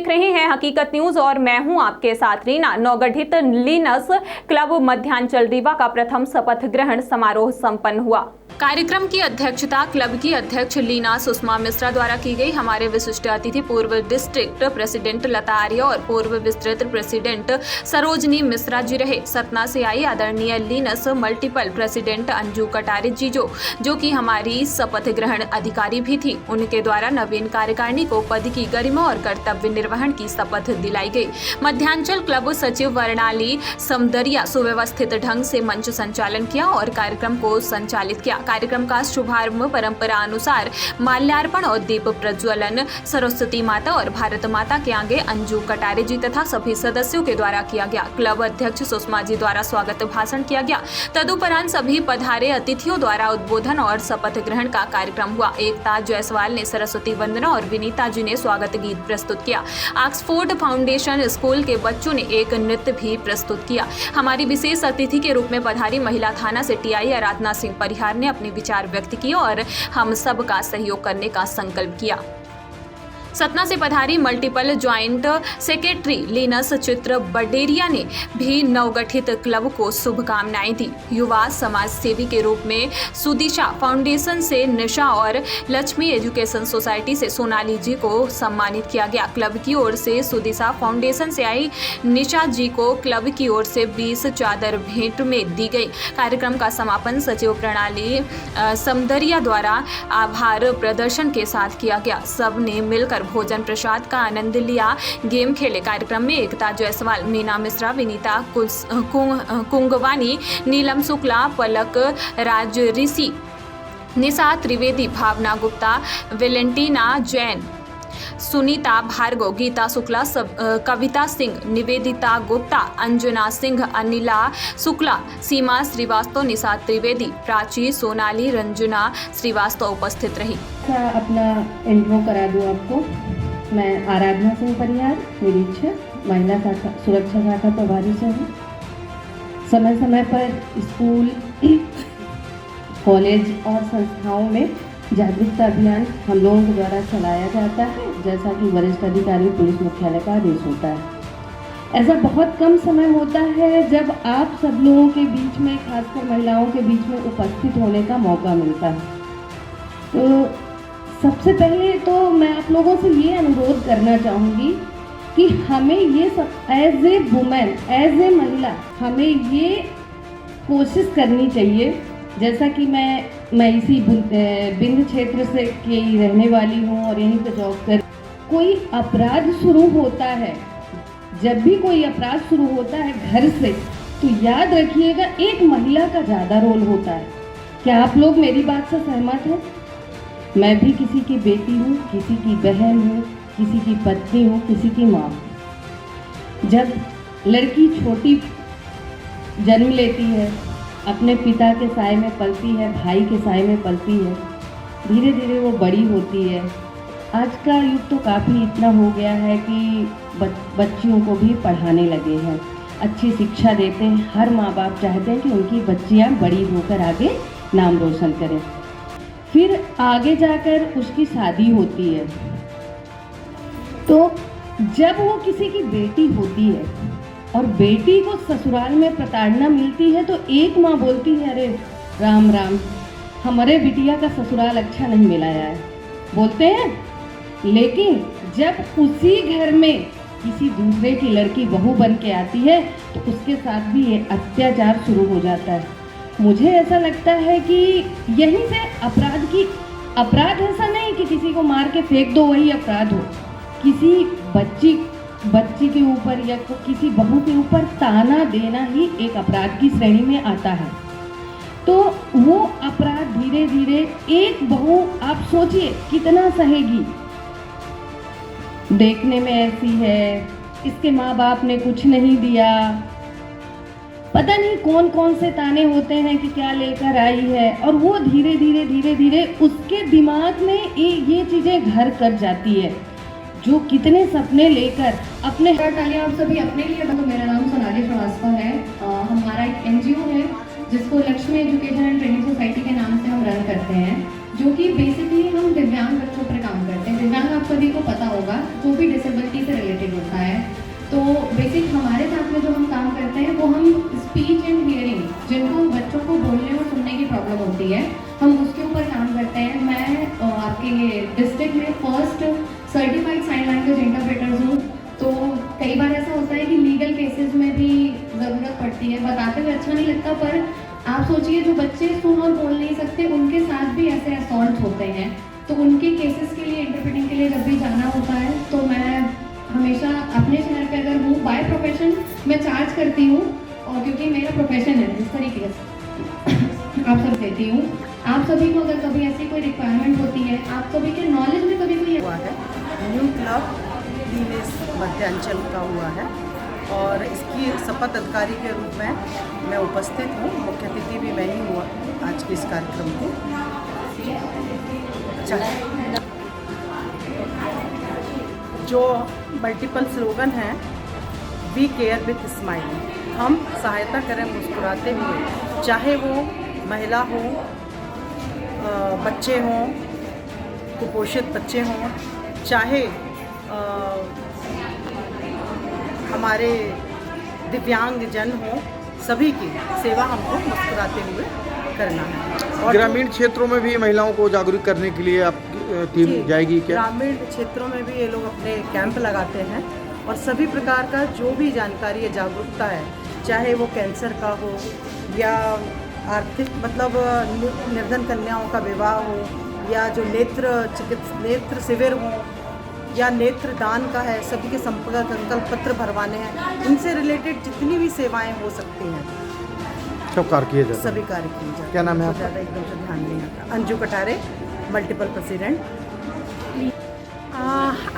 देख रहे हैं हकीकत न्यूज और मैं हूं आपके साथ रीना। नवगठित लीनस क्लब मध्यांचल रीवा का प्रथम शपथ ग्रहण समारोह संपन्न हुआ। कार्यक्रम की अध्यक्षता क्लब की अध्यक्ष लीना सुषमा मिश्रा द्वारा की गई। हमारे विशिष्ट अतिथि पूर्व डिस्ट्रिक्ट प्रेसिडेंट लता आर्य और पूर्व विस्तृत प्रेसिडेंट सरोजनी मिश्रा जी रहे। सतना से आई आदरणीय lioness multiple president Anju Katare ji जो कि हमारी शपथ ग्रहण अधिकारी भी थी, उनके द्वारा नवीन कार्यकारिणी को पद की गरिमा और कर्तव्य निर्वहन की शपथ दिलाई गई। मध्यांचल क्लब सचिव वर्णाली समदरिया सुव्यवस्थित ढंग से मंच संचालन किया और कार्यक्रम को संचालित किया। कार्यक्रम का शुभारंभ परंपरा अनुसार माल्यार्पण और दीप प्रज्वलन सरस्वती माता और भारत माता के आगे अंजू कटारे जी तथा सभी सदस्यों के द्वारा किया गया। क्लब अध्यक्ष सुषमा जी द्वारा स्वागत भाषण किया गया। तदुपरांत सभी पधारे अतिथियों द्वारा उद्बोधन और शपथ ग्रहण का कार्यक्रम हुआ। एकता जायसवाल ने सरस्वती वंदना और विनीता जी ने स्वागत गीत प्रस्तुत किया। ऑक्सफोर्ड फाउंडेशन स्कूल के बच्चों ने एक नृत्य भी प्रस्तुत किया। हमारी विशेष अतिथि के रूप में पधारी महिला थाना से टीआई आराधना सिंह परिहार ने अपने विचार व्यक्त किए और हम सब का सहयोग करने का संकल्प किया। सतना से पधारी मल्टीपल ज्वाइंट सेक्रेटरी लीनस चित्र बडेरिया ने भी नवगठित क्लब को शुभकामनाएं दी। युवा समाज सेवी के रूप में सुदिशा फाउंडेशन से निशा और लक्ष्मी एजुकेशन सोसाइटी से सोनाली जी को सम्मानित किया गया। क्लब की ओर से सुदिशा फाउंडेशन से आई निशा जी को क्लब की ओर से 20 चादर भेंट में दी गई। कार्यक्रम का समापन सचिव प्रणाली समदरिया द्वारा आभार प्रदर्शन के साथ किया गया। सब ने मिलकर भोजन प्रसाद का आनंद लिया, गेम खेले। कार्यक्रम में एकता जायसवाल, मीना मिश्रा, विनीता कुंगवानी, नीलम शुक्ला, पलक राज ऋषि, निशा त्रिवेदी, भावना गुप्ता, वेलेंटीना जैन, सुनीता भार्गव, गीता शुक्ला, कविता सिंह, निवेदिता गुप्ता, अंजना सिंह, अनिला शुक्ला, सीमा श्रीवास्तव, निशा त्रिवेदी, प्राची, सोनाली, रंजना श्रीवास्तव उपस्थित रही। अपना इंट्रो करा दूं आपको। मैं आराधना सिंह परिहार, निरीक्षक महिला सुरक्षा शाखा प्रभारी से हूँ। समय समय पर स्कूल, कॉलेज और संस्थाओं में जागरूकता अभियान हम लोगों के द्वारा चलाया जाता है, जैसा कि वरिष्ठ अधिकारी पुलिस मुख्यालय का आदेश होता है। ऐसा बहुत कम समय होता है जब आप सब लोगों के बीच में, खासकर महिलाओं के बीच में उपस्थित होने का मौका मिलता है। तो सबसे पहले तो मैं आप लोगों से ये अनुरोध करना चाहूँगी कि हमें ये सब as a women, as a महिला, हमें ये कोशिश करनी चाहिए। जैसा कि मैं इसी बिंद क्षेत्र से की रहने वाली हूँ और यहीं पे जॉब कर, कोई अपराध शुरू होता है, जब भी कोई अपराध शुरू होता है घर से, तो याद रखिएगा एक महिला का ज़्यादा रोल होता है। क्या आप लोग मेरी बात से सहमत हैं? मैं भी किसी की बेटी हूँ, किसी की बहन हूँ, किसी की पत्नी हूँ, किसी की माँ हूँ। जब लड़की छोटी जन्म लेती है, अपने पिता के साए में पलती है, भाई के साए में पलती है, धीरे धीरे वो बड़ी होती है। आज का युग तो काफ़ी इतना हो गया है कि बच्चियों को भी पढ़ाने लगे हैं, अच्छी शिक्षा देते हैं। हर माँ बाप चाहते हैं कि उनकी बच्चियाँ बड़ी होकर आगे नाम रोशन करें। फिर आगे जाकर उसकी शादी होती है, तो जब वो किसी की बेटी होती है और बेटी को ससुराल में प्रताड़ना मिलती है, तो एक माँ बोलती है, अरे राम राम, हमारे बिटिया का ससुराल अच्छा नहीं मिलाया है, बोलते हैं। लेकिन जब उसी घर में किसी दूसरे की लड़की बहू बन के आती है, तो उसके साथ भी ये अत्याचार शुरू हो जाता है। मुझे ऐसा लगता है कि यहीं से अपराध ऐसा नहीं कि किसी को मार के फेंक दो वही अपराध हो। किसी बच्ची के ऊपर या किसी बहू के ऊपर ताना देना ही एक अपराध की श्रेणी में आता है। तो वो अपराध धीरे धीरे एक बहू, आप सोचिए कितना सहेगी। देखने में ऐसी है, इसके माँ बाप ने कुछ नहीं दिया, पता नहीं कौन कौन से ताने होते हैं कि क्या लेकर आई है, और वो धीरे धीरे उसके दिमाग में ये चीज़ें घर कर जाती है। जो कितने सपने लेकर अपने आप सभी अपने लिए। तो मेरा नाम सोनाली श्रीवास्तव है। हमारा एक NGO है जिसको Lakshmi education and training society के नाम से हम रन करते हैं, जो कि बेसिकली हम दिव्यांग बच्चों पर काम करते हैं। दिव्यांग आप सभी को पता होगा, जो भी डिसेबिलिटी से रिलेटेड होता है। तो बेसिक हमारे साथ में जो हम काम करते हैं वो हम स्पीच एंड हियरिंग, जिनको बच्चों को बोलने और सुनने की प्रॉब्लम होती है, हम उसके ऊपर काम करते हैं। मैं आपके ये डिस्ट्रिक्ट में first certified sign language interpreters हूँ। तो कई बार ऐसा होता है कि लीगल केसेस में भी ज़रूरत पड़ती है। बताते हुए अच्छा नहीं लगता, पर आप सोचिए जो बच्चे सुन और बोल नहीं सकते, उनके साथ भी ऐसे असॉल्ट होते हैं। तो उनके केसेस के लिए इंटरप्रेटिंग के लिए जब भी जाना होता है तो मैं हमेशा अपने शहर पे अगर हूँ, बाय प्रोफेशन मैं चार्ज करती हूँ, और क्योंकि मेरा प्रोफेशन है इस तरीके से आप सब देती हूँ। आप सभी को अगर कभी ऐसी कोई रिक्वायरमेंट होती है, आप सभी के नॉलेज में कभी कोई हुआ है, न्यू क्लब लीनेस मध्यांचल का हुआ है और इसकी शपथ अधिकारी के रूप में मैं उपस्थित हूँ। मुख्य अतिथि भी मैं ही हुआ आज के इस कार्यक्रम के। जो मल्टीपल स्लोगन हैं, वी केयर विथ स्माइल, हम सहायता करें मुस्कुराते हुए, चाहे वो महिला हो, बच्चे हों, कुपोषित बच्चे हों, चाहे हमारे दिव्यांग जन हों, सभी की सेवा हमको मुस्कुराते हुए करना है। और ग्रामीण क्षेत्रों में भी महिलाओं को जागरूक करने के लिए आप टीम जाएगी क्या? ग्रामीण क्षेत्रों में भी ये लोग अपने कैंप लगाते हैं और सभी प्रकार का जो भी जानकारी है, जागरूकता है, चाहे वो कैंसर का हो या आर्थिक मतलब निर्धन कन्याओं का विवाह हो, या जो नेत्र शिविर हो, या नेत्र दान का है, सभी के संकल्प पत्र भरवाने हैं। इनसे रिलेटेड जितनी भी सेवाएं हो सकती हैं सब कार्य किए जाते हैं। सभी कार्य किए जाते हैं। क्या नाम है आपका? ज़्यादा एकदम से ध्यान नहीं आता। Anju Katare, multiple president.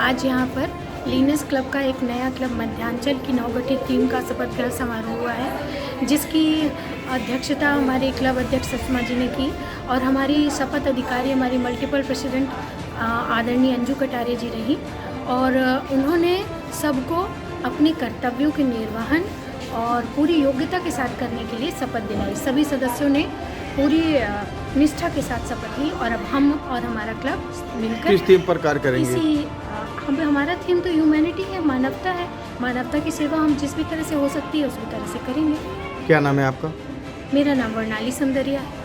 आज यहाँ पर लीनेस क्लब का एक नया क्लब मध्यांचल की नवगठित टीम का शपथ ग्रहण समारोह हुआ है, जिसकी अध्यक्षता हमारे क्लब अध्यक्ष सुषमा जी ने की और हमारी शपथ अधिकारी हमारी मल्टीपल प्रेसिडेंट आदरणीय अंजू कटारे जी रही। और उन्होंने सबको अपने कर्तव्यों के निर्वहन और पूरी योग्यता के साथ करने के लिए शपथ दिलाई। सभी सदस्यों ने पूरी निष्ठा के साथ शपथ ली और अब हम और हमारा क्लब मिलकर किस थीम पर कार्य करेंगे? हमारा थीम तो ह्यूमैनिटी है, मानवता है। मानवता की सेवा हम जिस भी तरह से हो सकती है उस भी तरह से करेंगे। क्या नाम है आपका? मेरा नाम वर्णाली सुंदरिया है।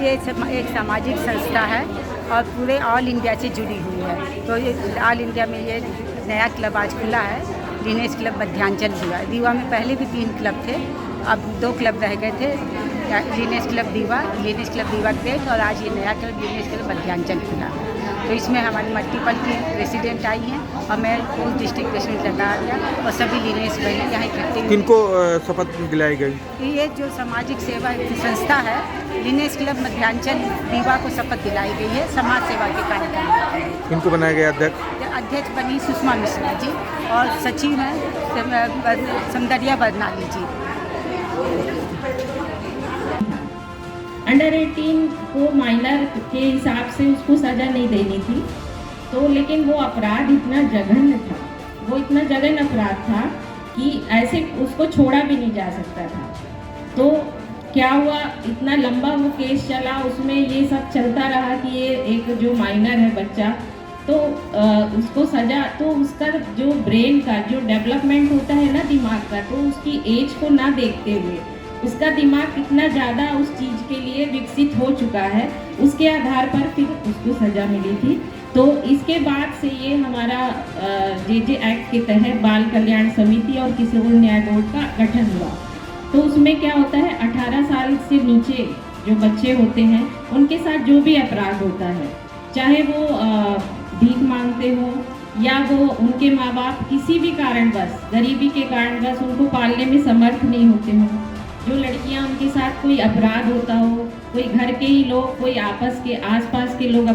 ये एक सामाजिक संस्था है और पूरे ऑल इंडिया से जुड़ी हुई है। तो ये ऑल इंडिया में ये नया क्लब आज खुला है, लीनेस क्लब मध्यांचल दीवा। दीवा में पहले भी 3 क्लब थे, अब 2 क्लब रह गए थे, लीनेस क्लब दीवा ग्रेट, और आज ये नया क्लब लीनेस क्लब मध्यांचल खुला। तो इसमें हमारी मल्टीपल की प्रेसिडेंट आई हैं और मैं पूर्व डिस्ट्रिक्ट प्रेसिडेंट लगा दिया और सभी लीनेस बहनें यहाँ इकट्ठी हुई। किनको शपथ दिलाई गई? ये जो सामाजिक सेवा की संस्था है, लीनेस क्लब मध्यांचल दीवा को शपथ दिलाई गई है समाज सेवा के कार्यक्रम। किनको बनाया गया अध्यक्ष? अध्यक्ष बनी सुषमा मिश्रा जी और सचिव हैं सौंदर्या बरनाली जी। अंडर 18 को माइनर के हिसाब से उसको सज़ा नहीं देनी थी, तो लेकिन वो अपराध इतना जघन्य था, वो इतना जघन्य अपराध था कि ऐसे उसको छोड़ा भी नहीं जा सकता था। तो क्या हुआ, इतना लंबा वो केस चला, उसमें ये सब चलता रहा कि ये एक जो माइनर है बच्चा, तो उसको सज़ा, तो उसका जो ब्रेन का जो डेवलपमेंट होता है ना दिमाग का, तो उसकी एज को ना देखते हुए उसका दिमाग कितना ज़्यादा उस चीज़ के लिए विकसित हो चुका है, उसके आधार पर फिर उसको सज़ा मिली थी। तो इसके बाद से ये हमारा जे एक्ट के तहत बाल कल्याण समिति और किशोर न्याय बोर्ड का गठन हुआ। तो उसमें क्या होता है, 18 साल से नीचे जो बच्चे होते हैं उनके साथ जो भी अपराध होता है, चाहे वो भीख मांगते हो या वो उनके माँ बाप किसी भी कारणवश, गरीबी के कारणवश उनको पालने में समर्थ नहीं होते हो, जो लड़कियां उनके साथ कोई अपराध होता हो, कोई घर के ही लोग, कोई आपस के आसपास के लोग